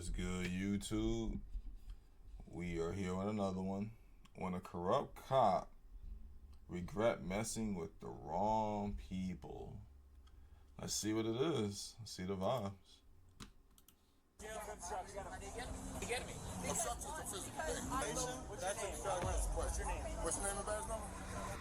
What's good, YouTube? We are here on another one. When a corrupt cop regret messing with the wrong people. Let's see what it is. Let's see the vibes. You get me? What's your name? What's your name and badge number?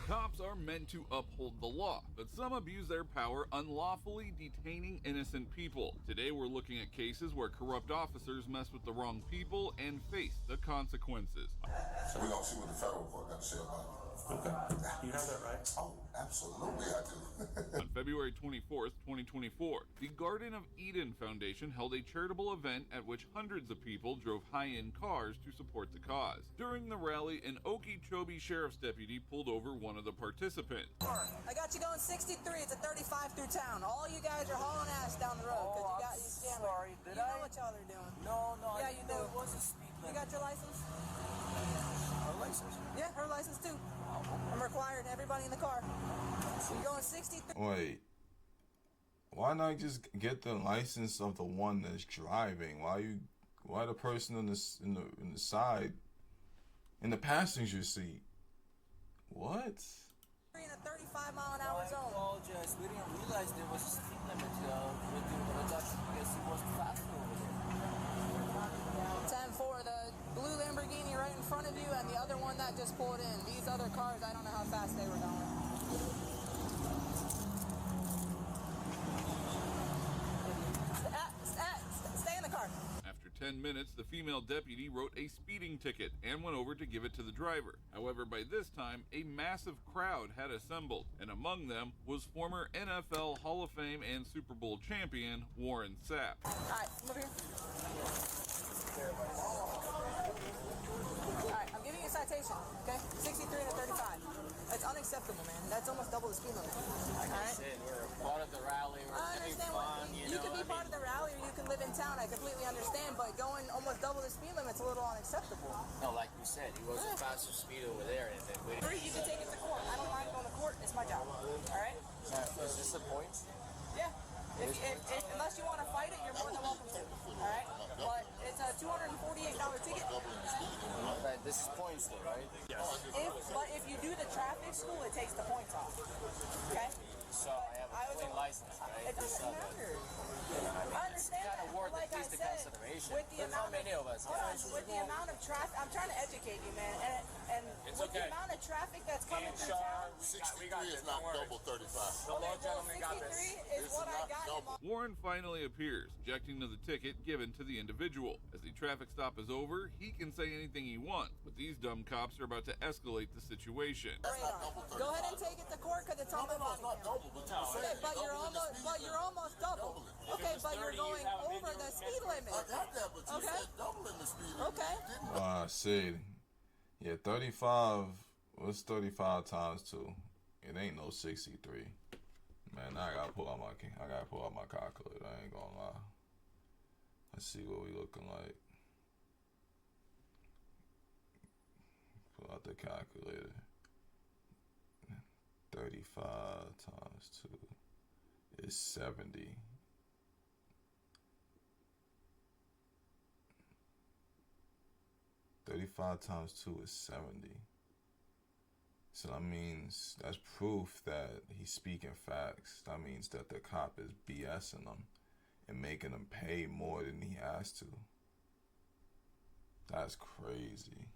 Cops are meant to uphold the law, but some abuse their power unlawfully detaining innocent people. Today we're looking at cases where corrupt officers mess with the wrong people and face the consequences. So we're going to see what the federal court got to say about it. Okay. You have that right? Oh, absolutely I do. On February 24th, 2024, the Garden of Eden Foundation held a charitable event at which hundreds of people drove high-end cars to support the cause. During the rally, an A.K.A. sheriff's deputy pulled over one of the participants. I got you going 63. It's a 35 through town. All you guys are hauling ass down the road because you got you scamming. Sorry, did you I? know what y'all are doing. No, Yeah, you do. It wasn't speed You limit. got your license? Our license? Yeah, her license too. I'm requiring everybody in the car. So you're going 63. Wait. Why not just get the license of the one that's driving? Why the person in the side in the passenger seat? What? In a 35 mile an hour I zone. apologize. We didn't realize there was a speed limit with you, but I thought you guys it was faster over there. 10-4, the blue Lamborghini right in front of you and the other one that just pulled in. These other cars, I don't know how fast they were going. Stay in the car. After 10 minutes, the female deputy wrote a speeding ticket and went over to give it to the driver. However, by this time, a massive crowd had assembled, and among them was former NFL Hall of Fame and Super Bowl champion Warren Sapp. Alright, come over here. Alright, I'm giving you a citation, okay? 63 and a 35. That's unacceptable, man. That's almost double the speed limit. Like I said, we're part of the rally. We're I having understand fun, you can be part of the rally or you can live in town. I completely understand, but going almost double the speed limit's a little unacceptable. No, like you said, he was a faster speed over there. And then You can take it to court. I don't mind going to court. It's my job. Alright? is this a point? Yeah. Unless you want to fight it, you're more than welcome to. Alright? But it's a $248 ticket. Right, this is points though, right? But if you do the traffic school, it takes the points off. Okay? So I have a clean license, right? It doesn't matter. I understand Kind of that. worth Like at I least the said, consideration. with the There's not amount many of us. with the amount of traffic, I'm trying to educate you, man. And It's with the okay. amount of traffic that's coming through town, 63 is not double 35. the law gentleman got this. 63 is what I got him on. Warren finally appears, objecting to the ticket given to the individual. As the traffic stop is over, he can say anything he wants, but these dumb cops are about to escalate the situation. Go ahead and take it to court because it's on the body Not camera. double, but you're Okay, saying but you're almost double. Okay, but you're going over the speed limit. I got that, but you Okay. said doubling the speed limit. Okay. You didn't. I see. Yeah, 35. What's 35 times 2? It ain't no 63. Man, I gotta pull out my calculator. I ain't gonna lie. Let's see what we looking like. Pull out the calculator. 35 times 2 is 70. $35 times 2 is 70. So that means that's proof that he's speaking facts. That means that the cop is BSing him and making him pay more than he has to. That's crazy.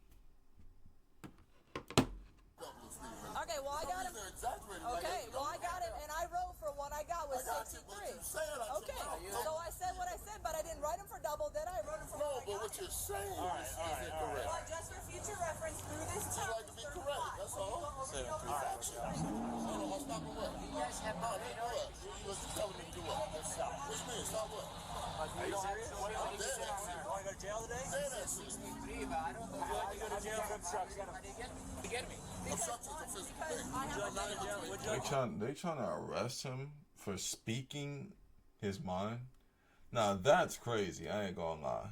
Okay, well I got him. Okay, well I got him, and I wrote for what I got was 63. Okay, so I said what I said, but I didn't write him for double, did I? I wrote him for No, what I but got. what you're saying is incorrect. Well, just for future reference, through this You'd time, like to be correct, that's all. Factual. So no, stop and what? You guys have No, not they know what? You was telling me to do what? What's me? Stop what? Are you serious? I'm dead ass. Want to go to jail today? Dead ass. 63, but I don't know. How you go to jail for obstruction? You get me? Obstruction to physical thing. I have They trying to arrest him for speaking his mind. Now that's crazy. I ain't gonna lie.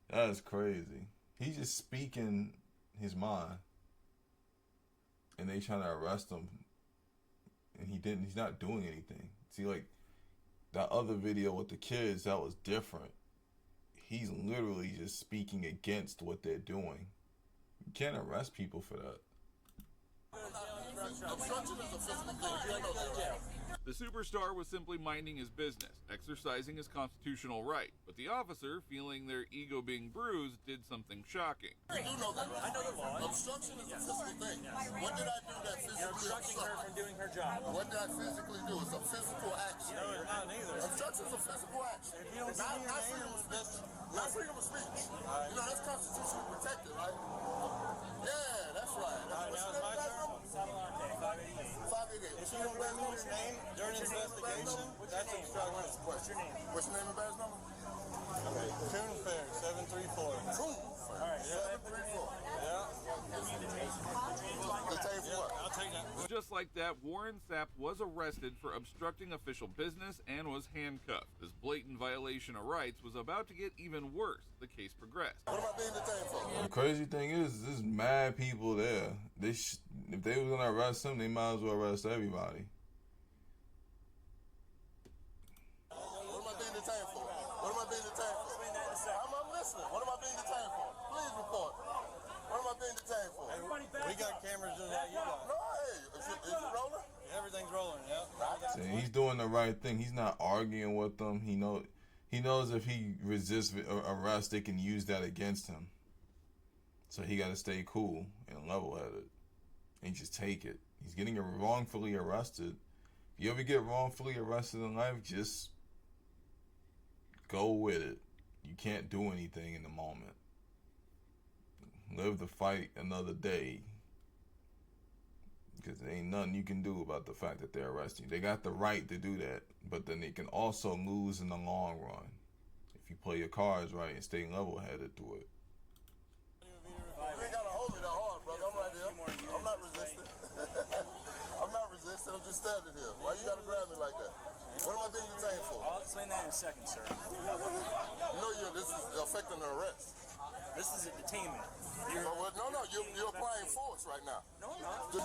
That's crazy. He's just speaking his mind, and they trying to arrest him, and he's not doing anything. See, like that other video with the kids, that was different. He's literally just speaking against what they're doing. You can't arrest people for that. Obstruction is a physical thing. You know that. The superstar was simply minding his business, exercising his constitutional right. But the officer, feeling their ego being bruised, did something shocking. You do know that. I know the law. Obstruction is a physical thing. What did I do that physically? You're obstructing her from doing her job. What did I physically do? It's a physical action. No, it's not either. Obstruction is a physical action. If you don't not freedom of speech. Not freedom of speech. You know, that's constitutionally protected, right? Yeah, that's right. What's your name, guys? 588. If you don't know his name during the investigation, that's obstruction. What's your name? What's your name and badge number? Coon Fair, 734. Coon Fair, 734. Yeah. Detained for what? I'll take that. Just like that, Warren Sapp was arrested for obstructing official business and was handcuffed. This blatant violation of rights was about to get even worse. The case progressed. What am I being detained for? The crazy thing is, there's mad people there. If they was gonna arrest him, they might as well arrest everybody. What am I being detained for? What am I being detained for? I'm listening. What am I being detained for? Please report. What am I being detained for? We got cameras just like you got. No, hey, is it rolling? Everything's rolling, yeah. See, he's doing the right thing. He's not arguing with them. He knows if he resists arrest, they can use that against him. So he got to stay cool and level-headed and just take it. He's getting wrongfully arrested. If you ever get wrongfully arrested in life, just go with it. You can't do anything in the moment. Live the fight another day. Because there ain't nothing you can do about the fact that they're arresting you. They got the right to do that, but then they can also lose in the long run if you play your cards right and stay level-headed to it. You ain't gotta hold me that hard, brother. I'm right here. I'm not resisting. I'm not resisting. I'm just standing here. Why you gotta grab me like that? What am I being detained for? I'll explain that in a second, sir. You know, this is affecting the arrest. This is a detainment. You're applying force right now. No, I'm not. You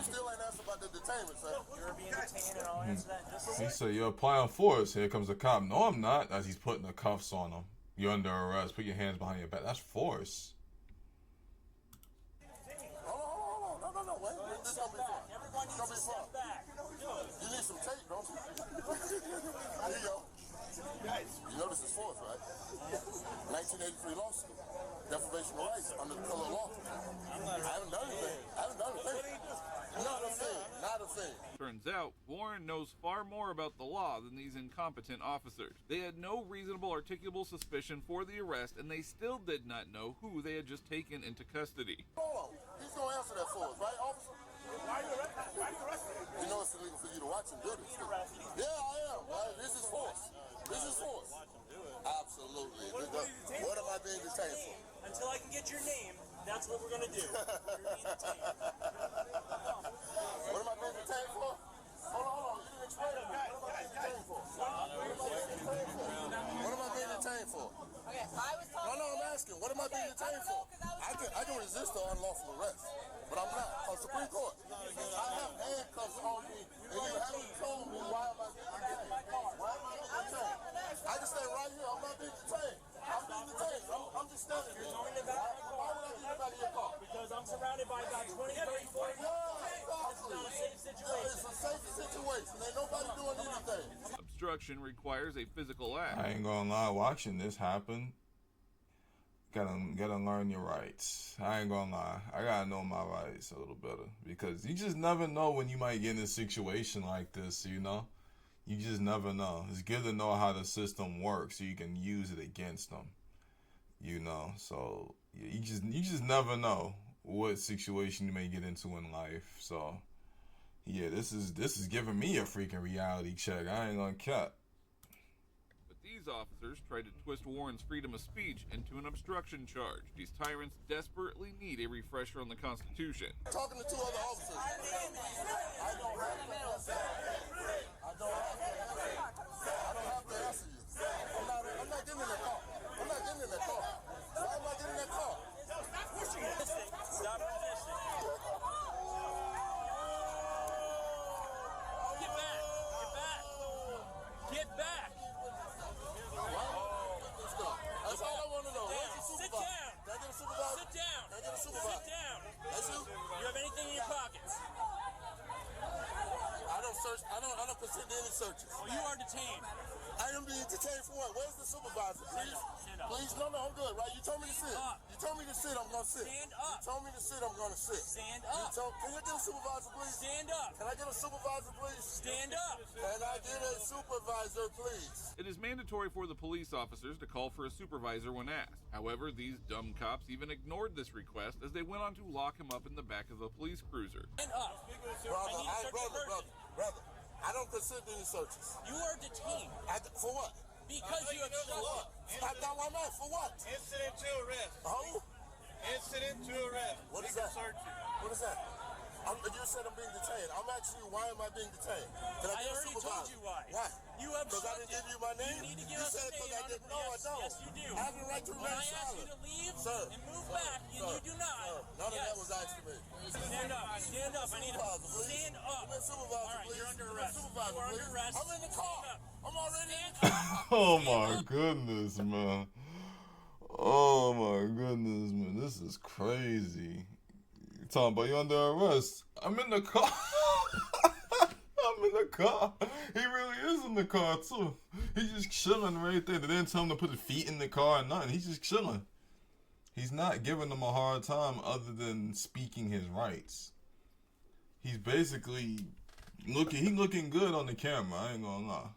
still ain't asked about the detainment, sir. You're being detained and I'll answer that in just a He second. said, you're applying force. Here comes the cop. No, I'm not. As he's putting the cuffs on him. You're under arrest. Put your hands behind your back. That's force. Hold on. No. Wait. This is gonna be fun. Everyone needs to step back. You need some tape, don't you? Here you go. You know this is force, right? 1983 lawsuit. Deprivation of rights under the color of law. I haven't done anything. Not a thing. Turns out, Warren knows far more about the law than these incompetent officers. They had no reasonable articulable suspicion for the arrest, and they still did not know who they had just taken into custody. Hold on. He's going to answer that for us, right, officer? Why are you arresting? You know it's illegal for you to watch him do this. Yeah, I am. Right? This is force. Absolutely. What am I being detained for? Until I can get your name, that's what we're going to do. You're being detained. What am I being detained for? Hold on. You didn't explain it. What am I being detained for? What am I being detained for? Okay, I was talking. No, I'm asking. What am I being detained for? I can resist the unlawful arrest, but I'm not. On Supreme Court, I have handcuffs on me, and you haven't told me why am I being detained. Why am I being detained? I can stand right here. I'm not being detained. I'm being detained. I'm just standing here. Why would I get out of your car? Because I'm surrounded by about 20, 30, 40 people. It's not a safe situation. It's a safe situation. Ain't nobody doing anything. Obstruction requires a physical act. I ain't gonna lie, watching this happen, gotta learn your rights. I ain't gonna lie. I gotta know my rights a little better. Because you just never know when you might get in a situation like this, you know? You just never know. It's good to know how the system works so you can use it against them. You know, so yeah, you just never know what situation you may get into in life. So yeah, this is giving me a freaking reality check. I ain't gonna cap. But these officers tried to twist Warren's freedom of speech into an obstruction charge. These tyrants desperately need a refresher on the Constitution. Talking to two other officers. I don't have to answer you. I'm not getting in that car. Why am I getting in that car? Stop resisting. Get back. Let's go. consent to any searches. Well, you are detained. I am being detained for what? Where's the supervisor? Please? Stand up. Please? No, I'm good, right? You told me to sit. up. You told me to sit, I'm gonna sit. Stand up. You told me to sit, I'm gonna sit. Stand You up. can you get a supervisor, please? Stand up. Can I get a supervisor, please? Stand up. Can I get a supervisor, please? It is mandatory for the police officers to call for a supervisor when asked. However, these dumb cops even ignored this request as they went on to lock him up in the back of a police cruiser. Stand up. Brother, I need to search your person. brother. I don't consent to any searches. You are detained For what? because you have For what? That's not what I'm at. For what? Incident to arrest. Oh? Incident to arrest. What is We can that? search you. What is that? You said I'm being detained. I'm asking you, why am I being detained? Can I I get a already told supervisor? you why. Why? You have Because I didn't give you my name? You need to give You us said a because name I on didn't it. know. I Yes, don't. yes, you do. I have the right to When remain I ask you silent. to leave Sir, and move sir, back, and sir, you do not. sir, none of that was asked of me. Stand up. Stand up. I need to Supervisor, please. stand up. Give me a supervisor, All right, please. you're under Give me a arrest. supervisor, You are under please. arrest. I'm in the car. Stand up. I'm already in the Stand car. Oh my goodness, man. Oh my goodness, man. This is crazy. You talking about you under arrest? I'm in the car. I'm in the car. He really is in the car too. He's just chilling right there. They didn't tell him to put his feet in the car or nothing. He's just chilling. He's not giving them a hard time other than speaking his rights. He's basically looking good on the camera. I ain't gonna lie.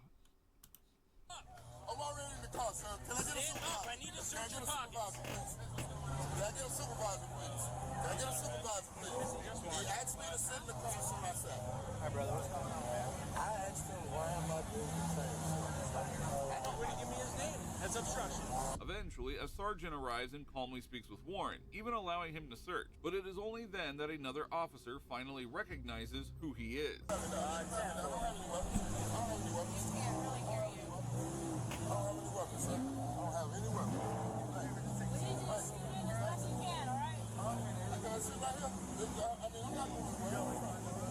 I'm already in the car, sir. Can I get a Stand up. supervisor? I need to Can I search get your a pockets. supervisor, please? Can I get a supervisor, please? Can I get a supervisor, please? He asked me to sit in the car, so I sat. Hi, brother. What's going on, man? I asked him why am I being detained. Would you give me his name? That's obstruction. Eventually, a sergeant arrives and calmly speaks with Warren, even allowing him to search. But it is only then that another officer finally recognizes who he is. I don't have any weapons. I don't have any weapons. I don't have any weapons, sir. I don't have any weapons. I can sit right here. I mean, I'm not going to work.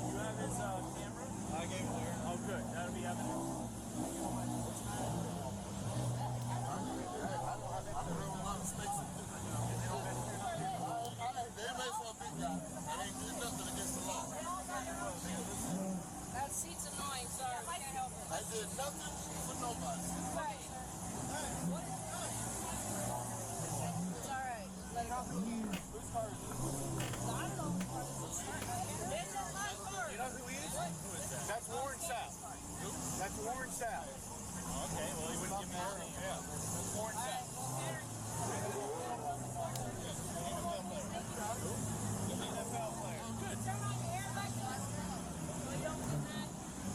You have his camera? I gave it there. Oh, good. That'll be evidence. That seat's annoying, sorry. We can't help it. I did nothing for nobody. Right. What is it? It's alright. Let it off. Who's hurt? I don't know. It's not my car. You know who he is? Who is that? That's Warren South. Who? That's Warren South. Okay, well, he wouldn't give me her name. Yeah. That's Warren South.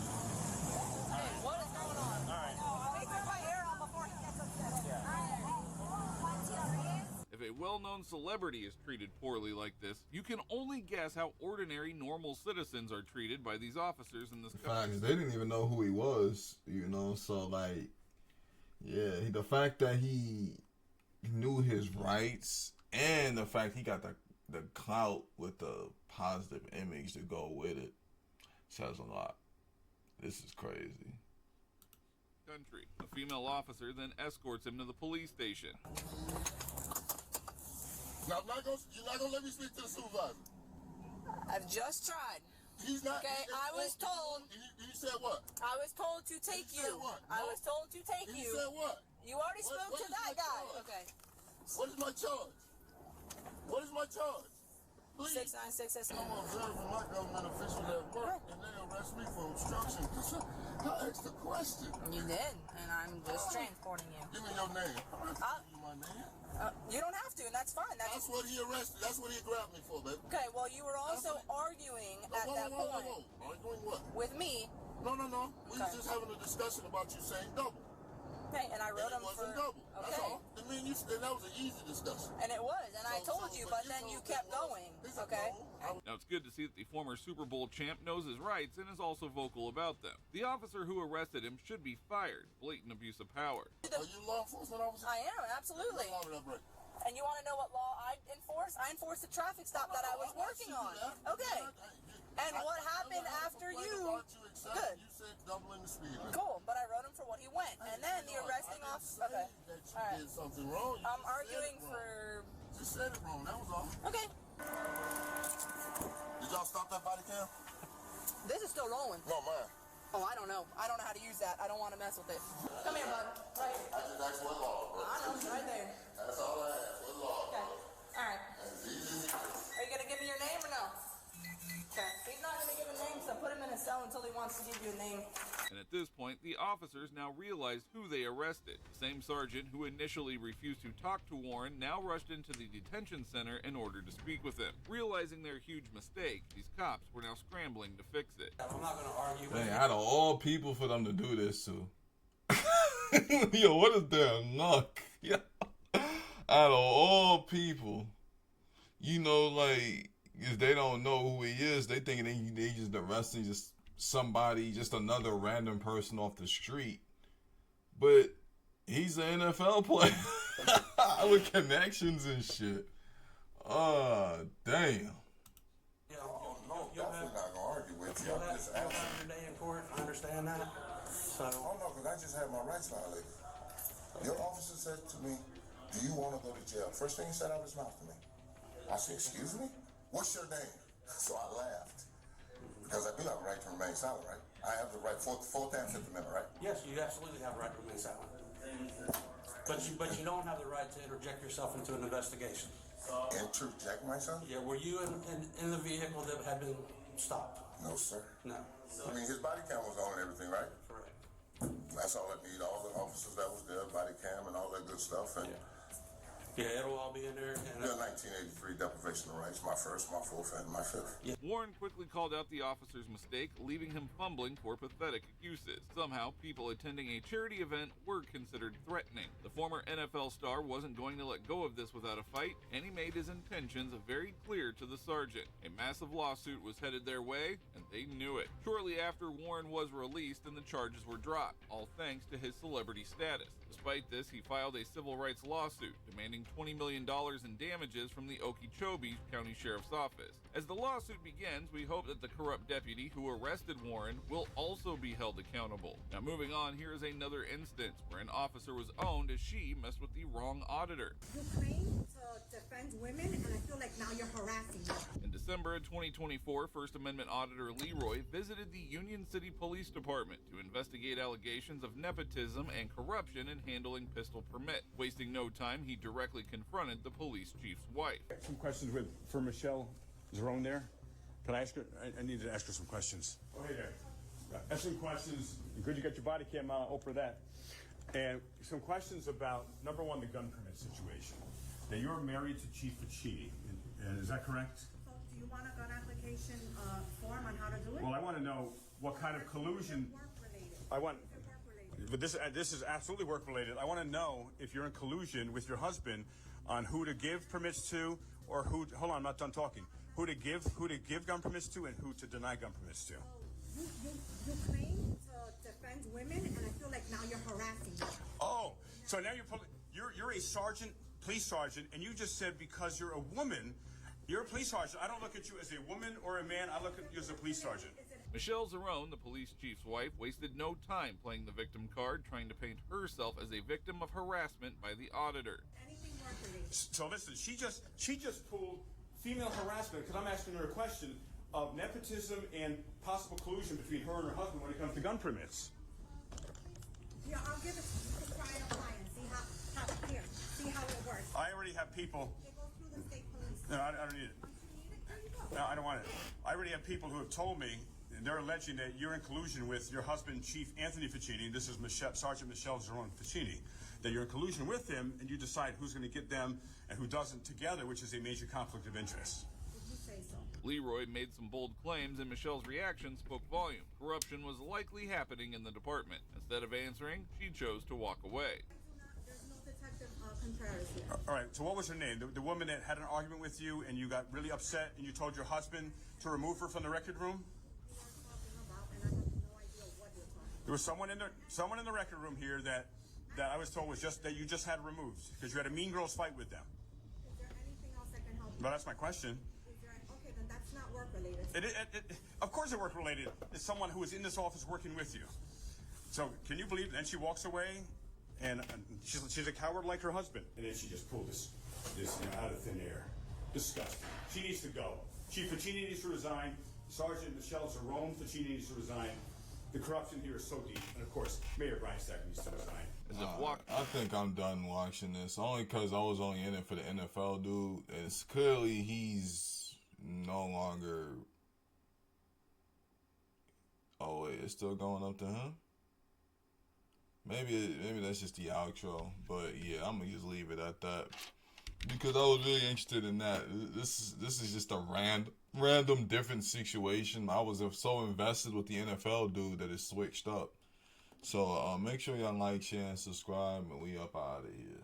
Hey, what is going on? Alright. Let me turn my hair on before he gets upset. If a well-known celebrity is treated poorly like this, you can only guess how ordinary, normal citizens are treated by these officers in this country. Facts. They didn't even know who he was, you know. So like, yeah, the fact that he knew his rights and the fact he got the clout with the positive image to go with it says a lot. This is crazy. Country. A female officer then escorts him to the police station. Now, you're not gonna let me speak to the supervisor. I've just tried. He's not. Okay, I was told. He said what? I was told to take He said you. what? I No. was told to take He you. said what? You already What- spoke what to is that my guy. charge? Okay. What is my charge? What is my charge? Please. 696 S. I'm observing my government official at work, and they arrest me for obstruction. I asked a question. You did, and I'm just transporting you. Give me your name. I'm not Uh, giving you my name. You don't have to, and that's fine. That's what he arrested. That's what he grabbed me for, baby. Okay. Well, you were also arguing at that point Arguing what? with me. No. We Okay. was just having a discussion about you saying double. Okay, and I wrote And him it wasn't for. double. That's Okay. all. I mean, and that was an easy discussion. And it was, and I told you, but then told you me kept it was. going. He said, Okay. no, Now, it's good to see that the former Super Bowl champ knows his rights and is also vocal about them. The officer who arrested him should be fired. Blatant abuse of power. Are you a law enforcement officer? I am, absolutely. What law did I break? And you want to know what law I enforce? I enforced the traffic stop that I was working on. Okay. And what happened after you? Good. You said doubling the speed limit. Cool, but I wrote him for what he went. And then the arresting officer. Okay. That you All right. did something wrong. You I'm just said arguing it wrong. for. You said it wrong. That was all. Okay. Did y'all stop that body cam? This is still rolling. No, mine. Oh, I don't know. I don't know how to use that. I don't want to mess with it. Come here, bud. Right here. I just asked what law, bro. I know, it's right there. That's all I asked. What law? Okay. All right. As easy as Are you going to give me your name or no? Okay. He's not going to give a name, so put him in a cell until he wants to give you a name. And at this point, the officers now realized who they arrested. The same sergeant who initially refused to talk to Warren now rushed into the detention center in order to speak with him. Realizing their huge mistake, these cops were now scrambling to fix it. I'm not going to argue with Dang, you. out of all people for them to do this to. Yo, what is their luck? Yeah. Out of all people, you know, like, if they don't know who he is, they thinking they just arresting just somebody, just another random person off the street. But he's an NFL player with connections and shit. Damn. no, definitely not gonna argue with you. I'm just You'll asking. have your day in court. I understand that. So, Oh no, because I just had my rights violated. Your officer said to me, "Do you want to go to jail?" First thing he said out of his mouth to me. I said, "Excuse me? What's your name?" So I laughed because I do have a right to remain silent, right? I have the right, Fourth and Fifth Amendment, right? yes, you absolutely have a right to remain silent. But you don't have the right to interject yourself into an investigation. Interject myself? Yeah, were you in the vehicle that had been stopped? No, sir. No. I mean, his body cam was on and everything, right? Correct. That's all I need. All the officers that was there, body cam and all that good stuff. And Yeah, it'll all be in there. the 1983 deprivation of rights, my first, my fourth, and my fifth. Warren quickly called out the officer's mistake, leaving him fumbling for pathetic excuses. Somehow, people attending a charity event were considered threatening. The former NFL star wasn't going to let go of this without a fight, and he made his intentions very clear to the sergeant. A massive lawsuit was headed their way, and they knew it. Shortly after, Warren was released and the charges were dropped, all thanks to his celebrity status. Despite this, he filed a civil rights lawsuit demanding $20 million in damages from the Okeechobee County Sheriff's Office. As the lawsuit begins, we hope that the corrupt deputy who arrested Warren will also be held accountable. Now moving on, here is another instance where an officer was owned as she messed with the wrong auditor. You claim to defend women, and I feel like now you're harassing me. In December of 2024, First Amendment Auditor Leroy visited the Union City Police Department to investigate allegations of nepotism and corruption in handling pistol permit. Wasting no time, he directly confronted the police chief's wife. Some questions for Michelle Zerone there. Can I ask her? I need to ask her some questions. Oh, hey there. Ask some questions. Good you got your body cam on for that. And some questions about, number one, the gun permit situation. Now, you're married to Chief Ficini, and is that correct? So, do you want a gun application form on how to do it? Well, I want to know what kind of collusion. Work related. I want. Is it work related? But this is absolutely work related. I want to know if you're in collusion with your husband on who to give permits to, or who. Hold on, I'm not done talking. Who to give gun permits to, and who to deny gun permits to. You claim to defend women, and I feel like now you're harassing me. Oh, so now you're a sergeant, police sergeant, and you just said because you're a woman, you're a police sergeant. I don't look at you as a woman or a man. I look at you as a police sergeant. Michelle Zerone, the police chief's wife, wasted no time playing the victim card, trying to paint herself as a victim of harassment by the auditor. Anything work related. So listen, she just pulled female harassment because I'm asking her a question of nepotism and possible collusion between her and her husband when it comes to gun permits. Yeah, I'll give it to you. You can try and apply and see how it works. I already have people. It goes through the state police. No, I don't need it. You need it? There you go. No, I don't want it. I already have people who have told me, and they're alleging that you're in collusion with your husband, Chief Anthony Ficini. This is Sergeant Michelle Zerone Ficini. That you're in collusion with him, and you decide who's going to get them and who doesn't together, which is a major conflict of interest. If you say so. Leroy made some bold claims, and Michelle's reaction spoke volume. Corruption was likely happening in the department. Instead of answering, she chose to walk away. There's no detective Contreras here. All right, so what was her name? The woman that had an argument with you and you got really upset and you told your husband to remove her from the record room? You are talking about, and I have no idea what you're talking about. There was someone in the record room here that I was told was that you just had removed because you had a mean girls fight with them. Is there anything else I can help you? Well, that's my question. Okay, then that's not work related. Of course it work related. It's someone who is in this office working with you. So can you believe? And she walks away, and she's a coward like her husband. And then she just pulled this out of thin air. Disgusting. She needs to go. Chief Ficini needs to resign. Sergeant Michelle Zerone Ficini needs to resign. The corruption here is so deep, and of course, Mayor Breinstack needs to resign. As if walk- I think I'm done watching this, only because I was only in it for the NFL dude. It's clearly he's no longer. Oh wait, it's still going up to him. Maybe that's just the outro, but yeah, I'm gonna just leave it at that because I was really interested in that. This is just a random different situation. I was so invested with the NFL dude that it switched up. So make sure y'all like, share, and subscribe, and we up out of here.